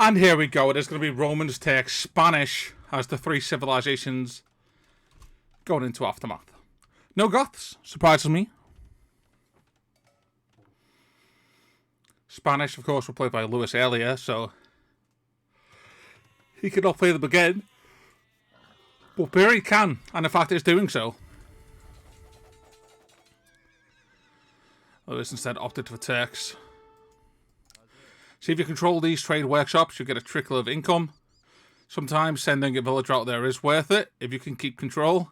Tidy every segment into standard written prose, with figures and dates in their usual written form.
And here we go. It is going to be Romans take Spanish as the three civilizations going into Aftermath. No Goths. Surprises me. Spanish, of course, were played by Lewis earlier, so he could not play them again. But Barry can, and in fact is doing so. Lewis instead opted for Turks. See, if you control these trade workshops, you get a trickle of income. Sometimes sending a villager out there is worth it if you can keep control,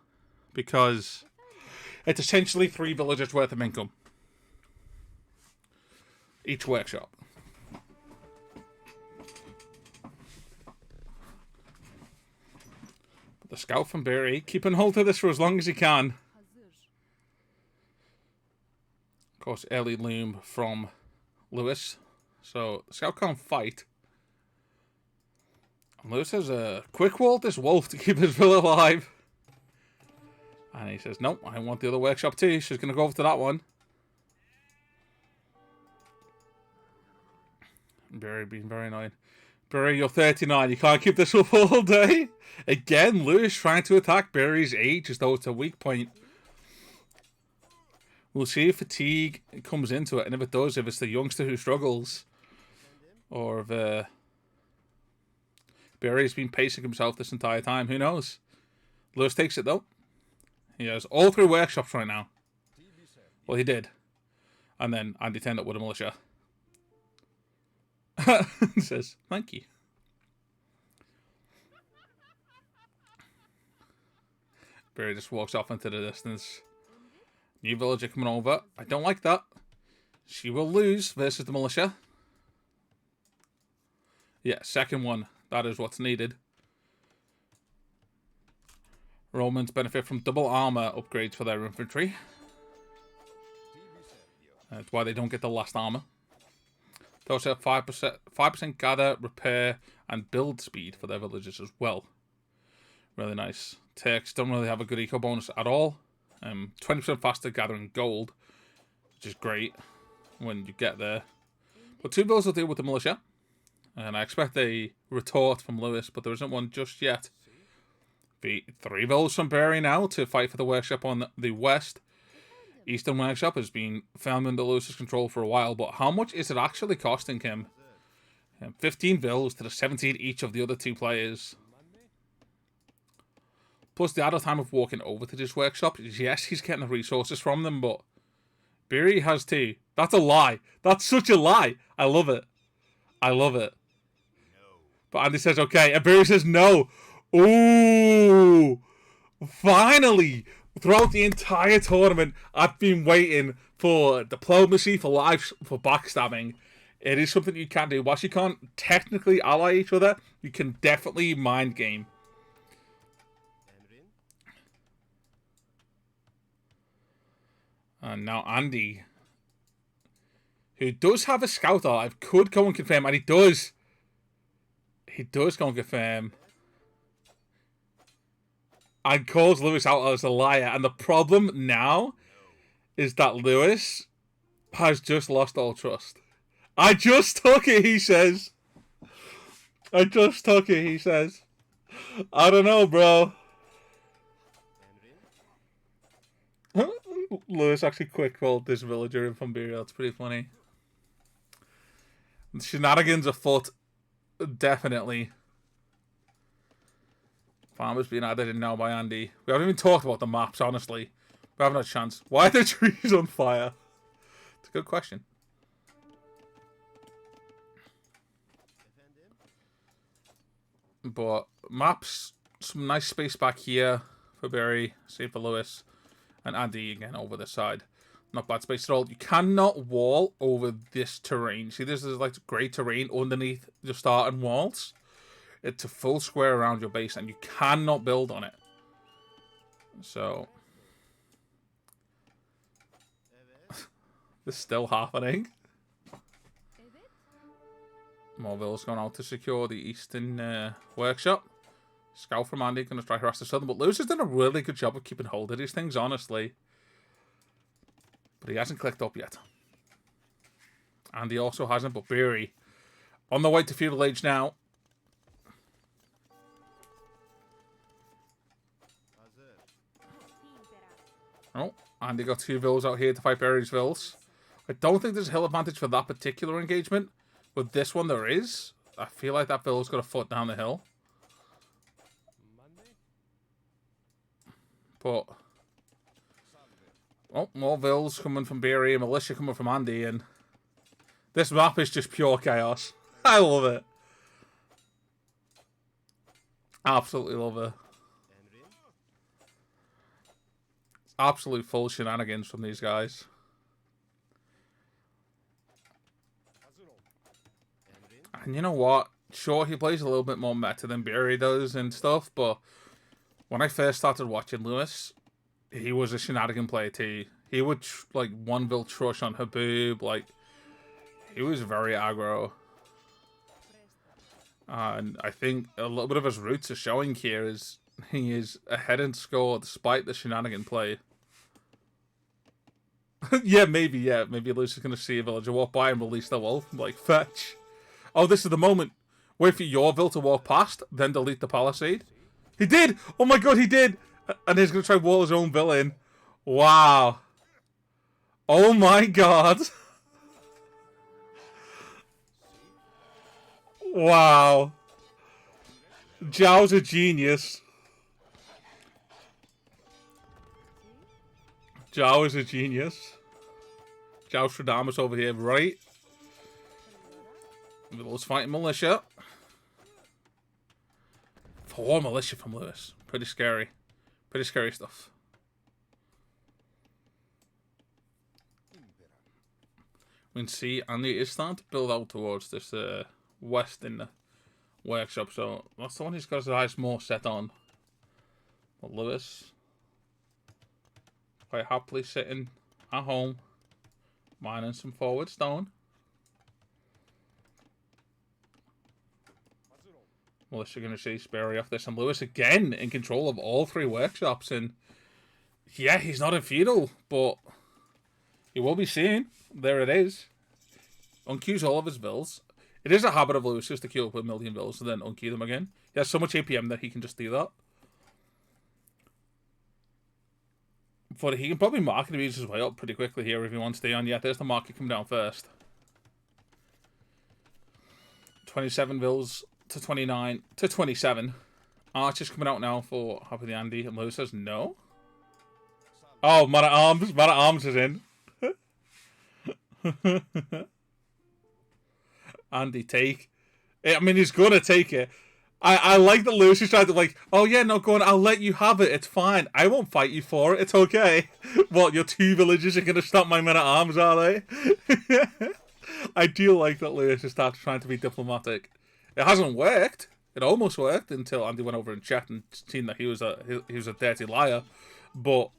because it's essentially 3 villagers worth of income each workshop. But the scout from Barry keeping hold of this for as long as he can. Of course, early loom from Lewis. So, the scout can't fight. And Lewis has a quick wall this wolf to keep his villa alive. And he says, nope, I want the other workshop too. She's going to go over to that one. Barry being very annoying. Barry, you're 39. You can't keep this up all day. Again, Lewis trying to attack Barry's age as though it's a weak point. We'll see if fatigue comes into it. And if it does, if it's the youngster who struggles. Or if Barry's been pacing himself this entire time. Who knows? Lewis takes it though. He has all 3 workshops right now. Well, he did. And then Andy turned up with a militia. He says, thank you. Barry just walks off into the distance. New villager coming over. I don't like that. She will lose versus the militia. Yeah, second one. That is what's needed. Romans benefit from double armor upgrades for their infantry. That's why they don't get the last armor. They also have 5% gather, repair, and build speed for their villagers as well. Really nice. Turks don't really have a good eco bonus at all. 20% faster gathering gold, which is great when you get there. But 2 bills will deal with the militia. And I expect a retort from Lewis, but there isn't one just yet. 3 bills from Barry now to fight for the workshop on the west. Eastern workshop has been firm under Lewis's control for a while, but how much is it actually costing him? 15 bills to the 17 each of the other 2 players. Plus the added time of walking over to this workshop. Yes, he's getting the resources from them, but Barry has 2. That's a lie. That's such a lie. I love it. I love it. But Andy says okay, and Barry says no. Ooh! Finally! Throughout the entire tournament, I've been waiting for diplomacy, for lives, for backstabbing. It is something you can do. Whilst you can't technically ally each other, you can definitely mind game. And now Andy, who does have a scout alive, could go and confirm, and he does. He does go and confirm. And calls Lewis out as a liar. And the problem now is that Lewis has just lost all trust. I just took it, he says. I just took it, he says. I don't know, bro. Lewis actually quick called this villager in from Burial. It's pretty funny. The shenanigans afoot. Definitely. Farmers being added in now by Andy. We haven't even talked about the maps, honestly. We haven't had a chance. Why are the trees on fire? It's a good question. But maps, some nice space back here for Barry, same for Lewis, and Andy again over this side. Not bad space at all. You cannot wall over this terrain. See, this is like grey terrain underneath your starting walls. It's a full square around your base, and you cannot build on it. So, this is still happening. More villas going out to secure the eastern workshop. Scout from Andy going to try harass the southern, but Lewis has done a really good job of keeping hold of these things, honestly. But he hasn't clicked up yet. And he also hasn't, but Barry On the way to feudal age now. Oh, and they got 2 villas out here to fight Barry's villas. I don't think there's a hill advantage for that particular engagement. With this one, there is. I feel like that villa's got a foot down the hill. But... oh, more vills coming from Barry and militia coming from Andy. And this map is just pure chaos. I love it. Absolutely love it. Absolute full shenanigans from these guys. And you know what? Sure, he plays a little bit more meta than Barry does and stuff, but when I first started watching Lewis, he was a shenanigan player too. He would, like, one vil trush on Haboob, like, he was very aggro. And I think a little bit of his roots are showing here is he is ahead in score despite the shenanigan play. Yeah, maybe Lewis is going to see a villager walk by and release the wolf. Like, fetch. Oh, this is the moment. Wait for your vill to walk past, then delete the palisade. He did! Oh my god, he did! And he's going to try to wall his own vill in. Wow. Oh my god. Wow. Zhao's a genius. Zhao is a genius. Zhao Stradamus over here, right? Lewis fighting militia. 4 militia from Lewis. Pretty scary. Pretty scary stuff. We can see Andy is starting to build out towards this west in the workshop. So that's the one he's got his eyes more set on. But Lewis quite happily sitting at home, mining some forward stone. Militia going to chase Barry off this, and Lewis again in control of all 3 workshops. And yeah, he's not in feudal, but he will be soon. There it is. Unqueues all of his vills. It is a habit of Lewis's to queue up a million vills and then unqueue them again. He has so much APM that he can just do that. But he can probably market abuse his way up pretty quickly here if he wants to. And yeah, there's the market come down first. 27 vills to 29 to 27. Archer's coming out now for HappyTheAndy, and Lewis says no. Oh, Man at Arms. Man at Arms is in. Andy, take. I mean, he's going to take it. I like that Lewis is trying to, like, oh yeah, no, go on, I'll let you have it, it's fine. I won't fight you for it, it's okay. What, your 2 villagers are going to stop my men at arms, are they? I do like that Lewis is starting trying to be diplomatic. It hasn't worked. It almost worked until Andy went over and checked and seen that he was a dirty liar. But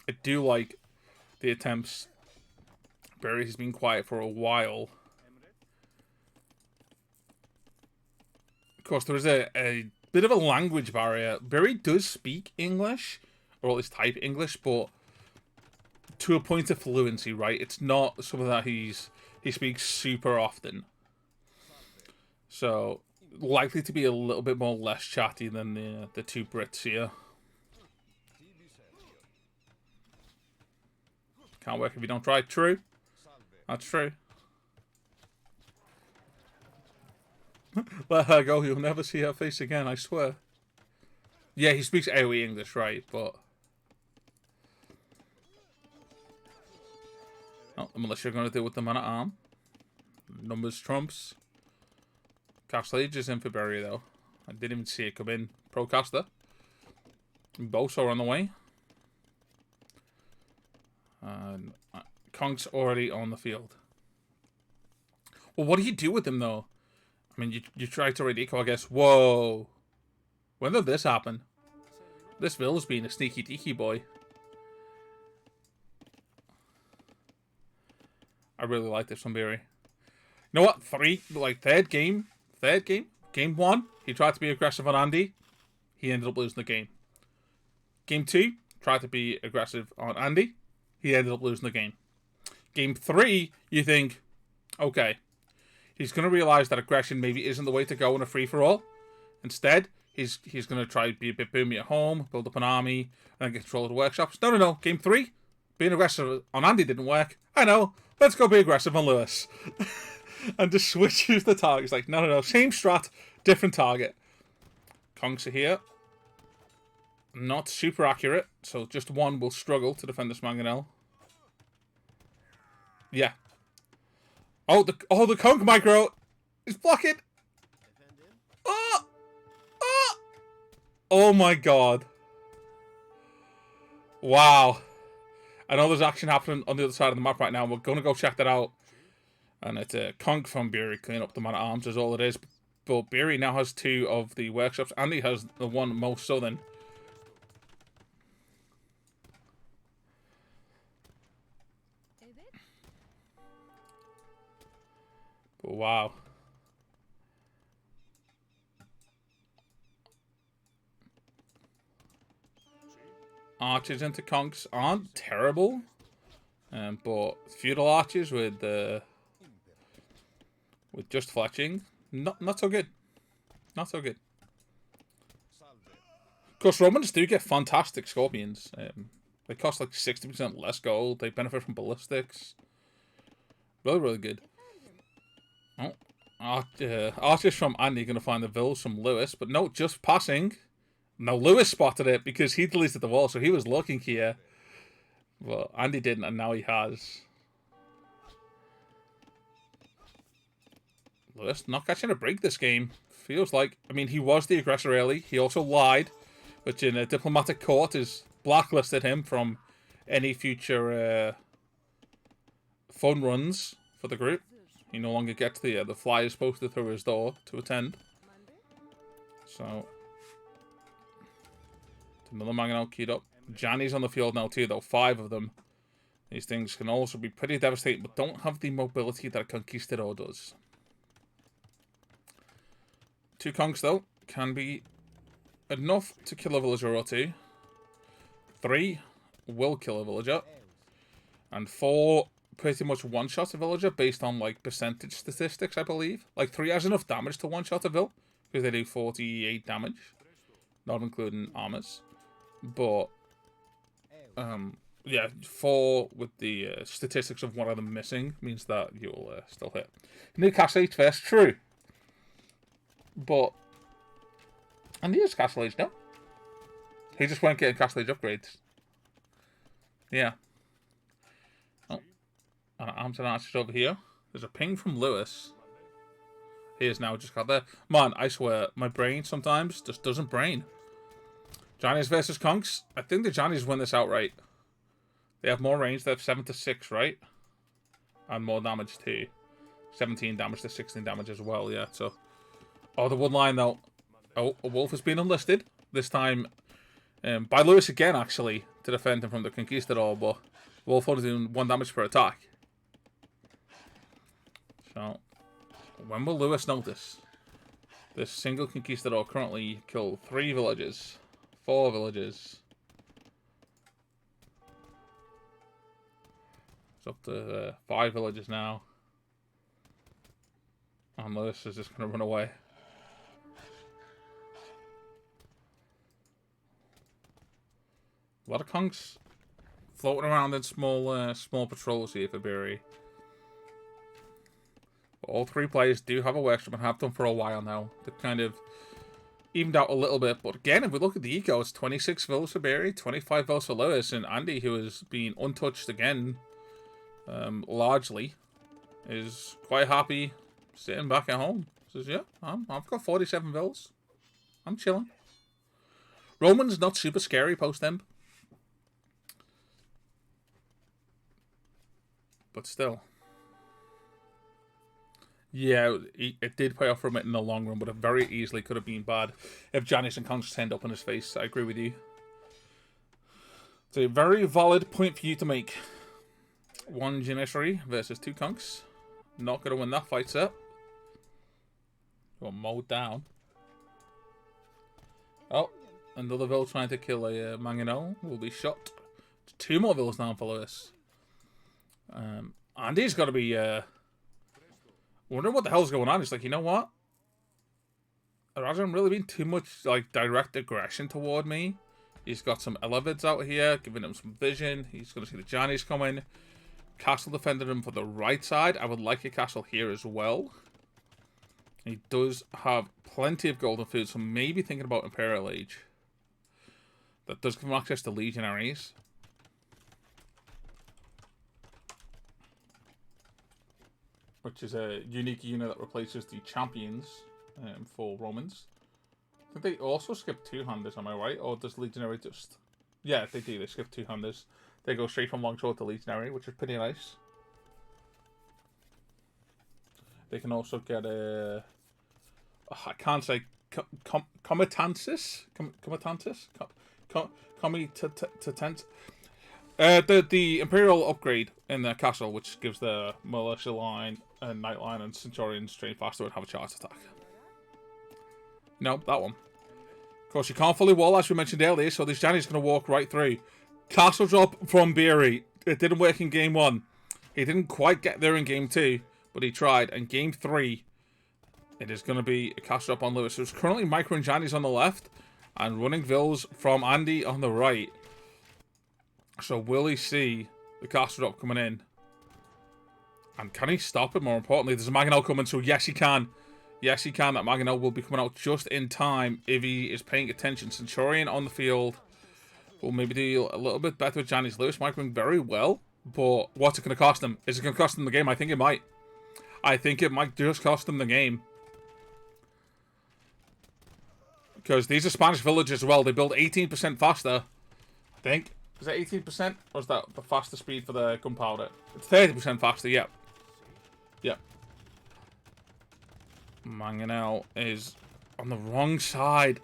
I do like the attempts. Barry has been quiet for a while. Of course, there is a bit of a language barrier. Barry does speak English, or at least type English, but to a point of fluency, right? It's not something that he speaks super often. So, likely to be a little bit more less chatty than the 2 Brits here. Can't work if you don't try. True. That's true. Let her go, you'll never see her face again, I swear. Yeah, he speaks AoE English, right, but... oh, the militia are going to deal with the man at arm. Numbers trumps. Castle Age is in for Barry, though. I didn't even see it come in. Procaster. Both are on the way. And Conk's already on the field. Well, what do you do with him, though? I mean, you try to read eco, I guess. Whoa. When did this happen? This Vill's being a sneaky deaky boy. I really like this from Barry. You know what? Third game. Game 1, he tried to be aggressive on Andy. He ended up losing the game. Game 2, tried to be aggressive on Andy. He ended up losing the game. Game 3, you think, okay, He's going to realise that aggression maybe isn't the way to go in a free-for-all. Instead, he's going to try to be a bit boomy at home, build up an army, and then get control of the workshops. No. Game 3, being aggressive on Andy didn't work. I know. Let's go be aggressive on Lewis. And just switches the targets. Like, no. Same strat, different target. Conks are here. Not super accurate, so just one will struggle to defend this Mangonel. Yeah. Oh, the Conk micro is blocking. Oh my god. Wow. I know there's action happening on the other side of the map right now. We're going to go check that out. And it's a Conk from Beery cleaning up the man-at-arms is all it is. But Beery now has 2 of the workshops. Andy has the one most southern. But wow. Archers into Conks aren't terrible. But feudal archers with just fletching, not so good. Not so good. Of course, Romans do get fantastic scorpions. They cost like 60% less gold. They benefit from ballistics. Really good. Oh, archers from Andy going to find the vills from Lewis, but no, just passing. No, Lewis spotted it because he deleted the wall, so he was looking here. Well, Andy didn't, and now he has. Lewis not catching a break this game. Feels like, I mean, he was the aggressor early. He also lied, which in a diplomatic court is blacklisted him from any future fun runs for the group. He no longer gets the flyers posted through his door to attend. So, another Mangonel keyed up. Janny's on the field now too, though. 5 of them. These things can also be pretty devastating, but don't have the mobility that a Conquistador does. 2 Conks, though, can be enough to kill a villager or 2. 3 will kill a villager. And 4 pretty much one-shot a villager based on, like, percentage statistics, I believe. Like, 3 has enough damage to one-shot a vill, because they do 48 damage. Not including armors. But, yeah, 4 with the statistics of one of them missing means that you'll still hit. You need Castle Age first, true. But, and he is Castle Age now. He just weren't getting Castle Age upgrades. Yeah. Oh, and arms and archers over here. There's a ping from Lewis. He is now just got there. Man, I swear, my brain sometimes just doesn't brain. Johnny's versus Conks. I think the Johnny's win this outright. They have more range. They have 7 to 6, right? And more damage too. 17 damage to 16 damage as well, yeah. So, oh, the one line though. Oh, a wolf has been unlisted. This time by Lewis again, actually, to defend him from the Conquistador. But wolf only doing 1 damage per attack. So, when will Lewis notice? This single Conquistador currently killed 3 villages. 4 villages. It's up to 5 villages now. And Lewis is just going to run away. A lot of Conks floating around in small patrols here for Beery. All 3 players do have a workshop and have done for a while now. They've kind of evened out a little bit. But again, if we look at the eco, it's 26 vills for Beery, 25 vills for Lewis, and Andy, who has been untouched again, largely, is quite happy sitting back at home. Says, yeah, I've got 47 vills. I'm chilling. Roman's not super scary post-emp. But still. Yeah, it did pay off from it in the long run, but it very easily could have been bad if Janice and Conks turned up in his face. I agree with you. It's a very valid point for you to make. 1 Janissary versus 2 Conks. Not going to win that fight, sir. Got mowed down. Oh, another Vill trying to kill a Mangonel will be shot. 2 more Vills down for Lewis. Andy's got to be wondering what the hell's going on. It's like, you know what? There hasn't really been too much like direct aggression toward me. He's got some elevates out here, giving him some vision. He's going to see the Johnny's coming. Castle defended him for the right side. I would like a castle here as well. He does have plenty of golden food, so maybe thinking about Imperial Age. That does give him access to legionaries. Which is a unique unit that replaces the champions for Romans. I think they also skip two-handers, am I right? Or does legionary just... Yeah, they do. They skip two-handers. They go straight from longsword to legionary, which is pretty nice. They can also get a... I can't say... Comitansis? Comitansis? Comitansis? The Imperial upgrade in the castle, which gives the militia line, and knight line, and centurions train faster and have a charge attack. No, that one. Of course, you can't fully wall, as we mentioned earlier, so this Johnny's going to walk right through. Castle drop from Beery. It didn't work in game 1. He didn't quite get there in game 2, but he tried. And game 3, it is going to be a castle drop on Lewis. There's currently micro and Johnny's on the left, and running vills from Andy on the right. So will he see the castle drop coming in? And can he stop it, more importantly? There's a Mangonel coming, so yes, he can. Yes, he can. That Mangonel will be coming out just in time if he is paying attention. Centurion on the field will maybe do a little bit better with Johnny's. Lewis microing very well, but what's it going to cost him? Is it going to cost him the game? I think it might. I think it might just cost him the game. Because these are Spanish villages as well. They build 18% faster, I think. Is that 18%? Or is that the faster speed for the gunpowder? It's 30% faster, yep. Yep. Mangonel is on the wrong side.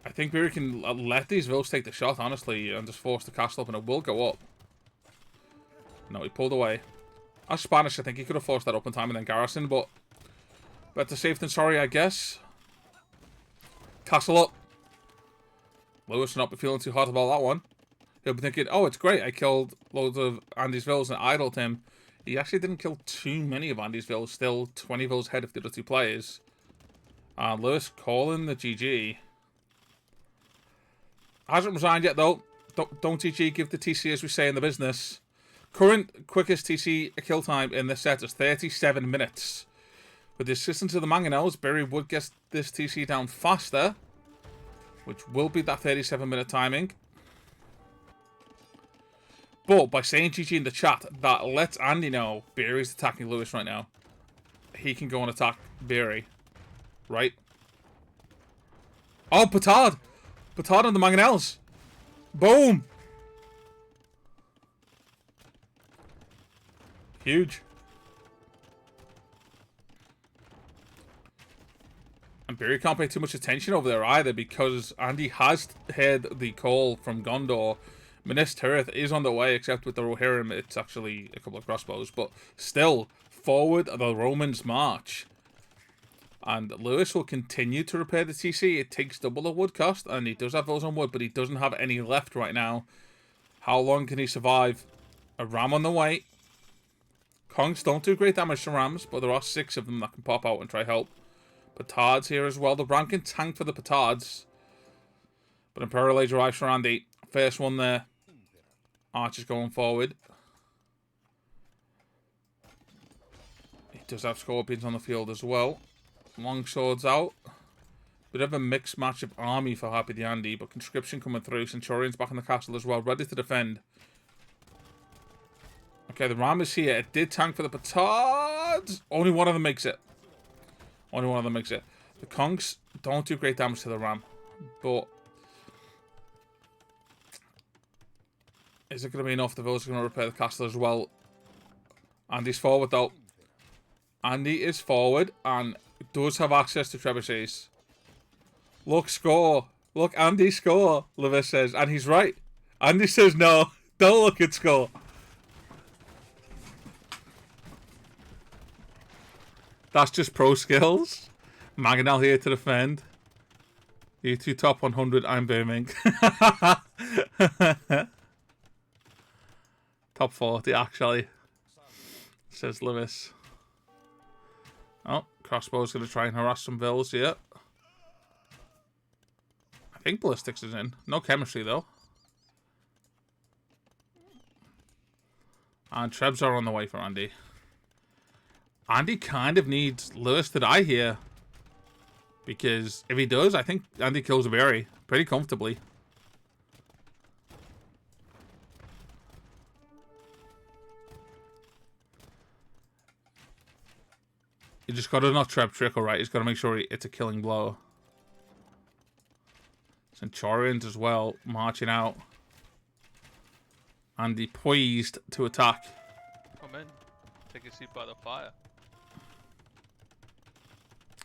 I think we can let these vills take the shot, honestly, and just force the castle up, and it will go up. No, he pulled away. As Spanish, I think he could have forced that up in time and then garrison, but better safe than sorry, I guess. Castle up. Lewis will not be feeling too hot about that one. He'll be thinking, oh, it's great. I killed loads of Andy's vills and idled him. He actually didn't kill too many of Andy's vills. Still 20 vills ahead of the other two players. And Lewis calling the GG. Hasn't resigned yet, though. Don't GG, give the TC, as we say in the business. Current quickest TC kill time in this set is 37 minutes. With the assistance of the Mangonels, Berry would get this TC down faster, which will be that 37-minute timing. But by saying GG in the chat, that lets Andy know Berry's attacking Lewis right now. He can go and attack Berry. Right? Oh, Petard! Petard on the Mangonels! Boom! Huge. And Berry can't pay too much attention over there either, because Andy has heard the call from Gondor. Minas Tirith is on the way, except with the Rohirrim, it's actually a couple of crossbows. But still, forward the Romans march. And Lewis will continue to repair the TC. It takes double the wood cost, and he does have those on wood, but he doesn't have any left right now. How long can he survive? A ram on the way. Kongs don't do great damage to rams, but there are 6 of them that can pop out and try help. Petards here as well. The ram can tank for the petards. But Imperial Age arrives for Andy. First one there. Archer's going forward. He does have scorpions on the field as well. Long swords out. Bit of a mixed match of army for HappyTheAndy, but conscription coming through. Centurions back in the castle as well, ready to defend. Okay, the ram is here. It did tank for the petards. Only one of them makes it. Only one of them makes it. The Kongs don't do great damage to the ram, but is it going to be enough? The village is going to repair the castle as well. Andy's forward though. Andy is forward and does have access to trebuchets. Look, score. Look, Andy, score, Lewis says. And he's right. Andy says no. Don't look at score. That's just pro skills. Mangonel here to defend. You two top 100, I'm booming. Top 40, actually. Says Lewis. Oh, Crossbow's going to try and harass some vills here. I think Ballistics is in. No chemistry, though. And Trebs are on the way for Andy. Andy kind of needs Lewis to die here. Because if he does, I think Andy kills a berry pretty comfortably. You just got to not trap Trickle, right? He's got to make sure it's a killing blow. Centurions as well, marching out. Andy poised to attack. Come in. Take a seat by the fire.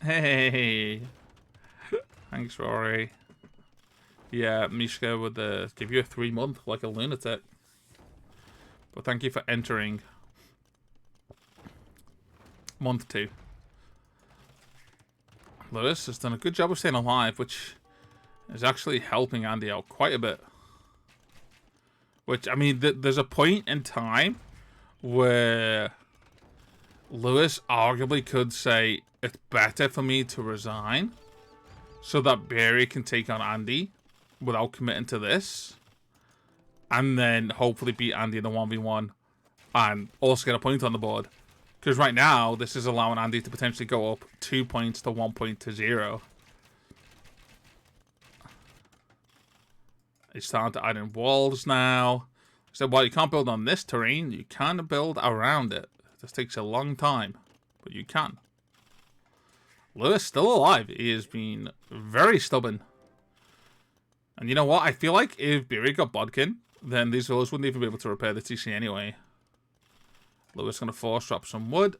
Hey. Thanks, Rory. Yeah, Mishka would give you a 3-month like a lunatic. But thank you for entering. Month 2. Lewis has done a good job of staying alive, which is actually helping Andy out quite a bit. Which, I mean, there's a point in time where Lewis arguably could say, it's better for me to resign so that Barry can take on Andy without committing to this. And then hopefully beat Andy in the 1v1 and also get a point on the board. Because right now, this is allowing Andy to potentially go up 2 points to 1 point to 0. He's starting to add in walls now. So while you can't build on this terrain, you can build around it. This takes a long time, but you can. Lewis still alive. He has been very stubborn. And you know what? I feel like if Beery got Bodkin, then these villas wouldn't even be able to repair the TC anyway. Lewis going to force drop some wood.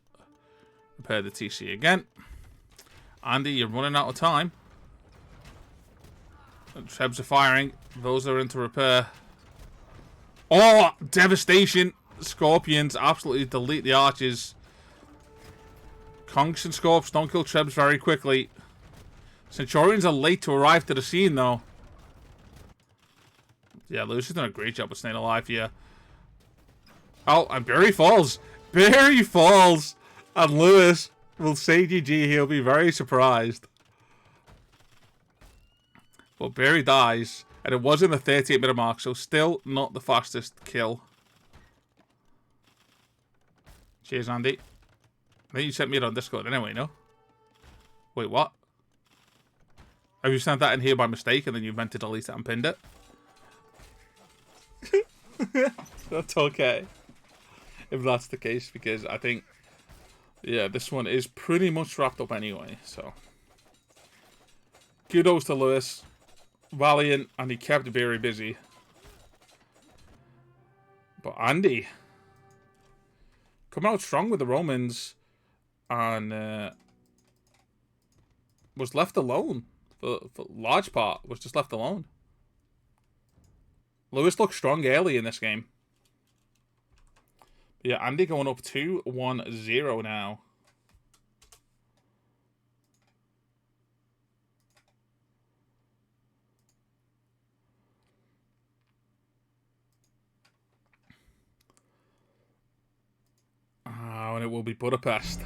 Repair the TC again. Andy, you're running out of time. Trebs are firing. Those are into repair. Oh, devastation. Scorpions absolutely delete the archers. Conks and Scorps don't kill Trebs very quickly. Centurions are late to arrive to the scene, though. Yeah, Lewis has done a great job of staying alive here. Oh, and Barry falls. Barry falls. And Lewis will say GG. He'll be very surprised. But Barry dies. And it was in the 38-minute mark, so still not the fastest kill. Cheers, Andy. I think you sent me it on Discord anyway, no? Wait, what? Have you sent that in here by mistake and then you meant to delete it and pinned it? That's okay. If that's the case, because I think, yeah, this one is pretty much wrapped up anyway, so. Kudos to Lewis. Valiant, and he kept very busy. But Andy coming out strong with the Romans and was left alone for large part, was just left alone. Lewis looked strong early in this game. But yeah, Andy going up 2-1-0 now. And it will be Budapest.